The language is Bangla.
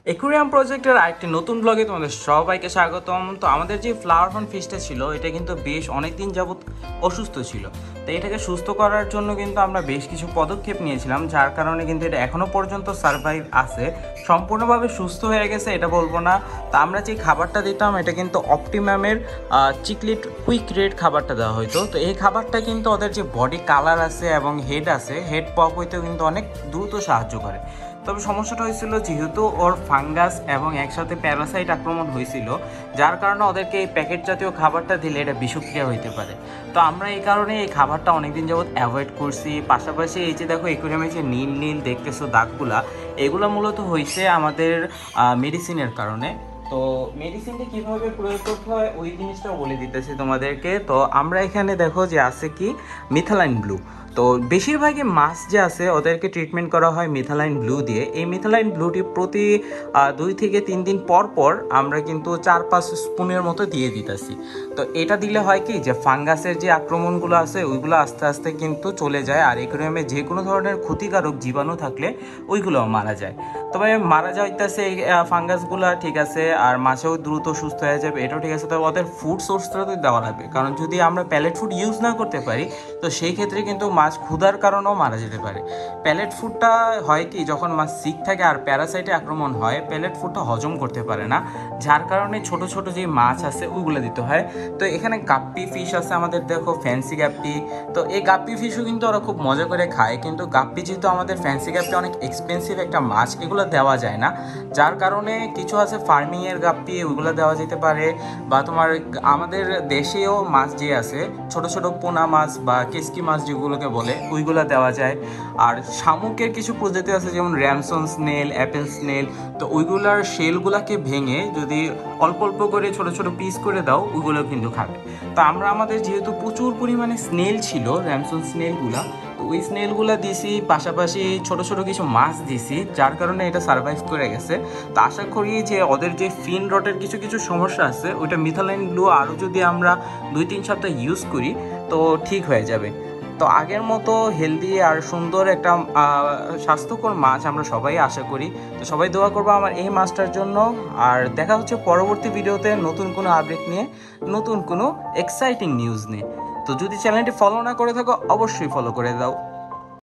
একুরিয়াম প্রজেক্টের আরেকটি নতুন ব্লগে তোমাদের সবাইকে স্বাগতম। তো আমাদের যে ফ্লাওয়ার ফান ফিশটা ছিল এটা কিন্তু বেশ অনেক দিন যাবত অসুস্থ ছিল। তো এটাকে সুস্থ করার জন্য কিন্তু আমরা বেশ কিছু পদক্ষেপ নিয়েছিলাম, যার কারণে কিন্তু এটা এখনও পর্যন্ত সার্ভাইভ আছে। সম্পূর্ণভাবে সুস্থ হয়ে গেছে এটা বলবো না। তা আমরা যে খাবারটা দিতাম এটা কিন্তু অপটিমামের চিকলিট কুইক রেড খাবারটা দেওয়া হতো। তো এই খাবারটা কিন্তু ওদের যে বডি কালার আছে এবং হেড আছে, হেড পপ হইতেও কিন্তু অনেক দ্রুত সাহায্য করে। তবে সমস্যাটা হয়েছিল যেহেতু ওর ফাঙ্গাস এবং একসাথে প্যারাসাইট আক্রমণ হয়েছিল, যার কারণে ওদেরকে এই প্যাকেট জাতীয় খাবারটা দিলে এটা বিষক্রিয়া হইতে পারে। তো আমরা এই কারণে এই খাবারটা অনেকদিন যাবৎ অ্যাভয়েড করছি। পাশাপাশি এই যে দেখো একুরিয়ামে যে নীল নীল দেখতেছো দাগগুলা, এগুলো মূলত হয়েছে আমাদের মেডিসিনের কারণে। তো মেডিসিনটা কীভাবে প্রয়োগ করতে হয় ওই জিনিসটাও বলে দিতেছি তোমাদেরকে। তো আমরা এখানে দেখো যে আছে কি মিথালাইন ব্লু। তো বেশিরভাগই মাছ যে আছে ওদেরকে ট্রিটমেন্ট করা হয় মিথালাইন ব্লু দিয়ে। এই মিথালাইন ব্লুটি প্রতি 2 থেকে 3 দিন পর পর আমরা কিন্তু 4-5 স্পুনের মতো দিয়ে দিতেছি। তো এটা দিলে হয় কি যে ফাঙ্গাসের যে আক্রমণগুলো আছে ওইগুলো আস্তে আস্তে কিন্তু চলে যায়, আর একুরিয়ামে যে কোনো ধরনের ক্ষতিকারক জীবাণু থাকলে ওইগুলোও মারা যায়। তবে মারা যাইতেছে এই ফাঙ্গাসগুলো ঠিক আছে, আর মাছেও দ্রুত সুস্থ হয়ে যাবে, এটাও ঠিক আছে। তবে ওদের ফুড সোর্সটা তো দেওয়া লাগবে, কারণ যদি আমরা প্যালেট ফুড ইউজ না করতে পারি তো সেই ক্ষেত্রে কিন্তু মাছ ক্ষুধার কারণেও মারা যেতে পারে। প্যালেট ফুডটা হয় কি যখন মাছ সিক থাকে আর প্যারাসাইটে আক্রমণ হয়, প্যালেট ফুডটা হজম করতে পারে না, যার কারণে ছোট ছোট যে মাছ আছে ওইগুলো দিতে হয়। তো এখানে গাপ্পি ফিশ আছে আমাদের, দেখো ফ্যান্সি গাপ্পি। তো এই গাপ্পি ফিশও কিন্তু ওরা খুব মজা করে খায়, কিন্তু গাপ্পি যেহেতু আমাদের ফ্যান্সি গাপ্পি অনেক এক্সপেন্সিভ একটা মাছ, এগুলো দেওয়া যায় না। যার কারণে কিছু আছে ফার্মিংয়ের গাপ্পি, ওইগুলো দেওয়া যেতে পারে। বা তোমার আমাদের দেশেও মাছ যে আছে ছোট ছোট পোনা মাছ বা কেসকি মাছ যেগুলোকে বলে ওইগুলো দেওয়া যায়। আর শামুকের কিছু প্রজাতি আছে যেমন র্যামসন স্নেল, অ্যাপেল স্নেল। তো ওইগুলার শেলগুলোকে ভেঙে যদি অল্প অল্প করে ছোট ছোট পিস করে দাও ওইগুলো কিন্তু খাবে। তো আমরা আমাদের যেহেতু প্রচুর পরিমাণে স্নেল ছিল, র্যামসন স্নেলগুলা, তো ওই স্নেলগুলা দিছি, পাশাপাশি ছোট ছোট কিছু মাছ দিছি, যার কারণে এটা সার্ভাইভ করে গেছে। তো আশা করি যে ওদের যে ফিন রটের কিছু কিছু সমস্যা আছে ওইটা মিথালাইন ব্লু আরও যদি আমরা 2-3 সপ্তাহ ইউজ করি তো ঠিক হয়ে যাবে। তো আগের মতো হেলদি আর সুন্দর একটা স্বাস্থ্যকর মাছ আমরা সবাই আশা করি। তো সবাই দোয়া করবো আমার এই মাছটার জন্য। আর দেখা হচ্ছে পরবর্তী ভিডিওতে নতুন কোনো আপডেট নিয়ে, নতুন কোনো এক্সাইটিং নিউজ নিয়ে। তো যদি চ্যানেলটি ফলো না করে থাকো অবশ্যই ফলো করে দাও।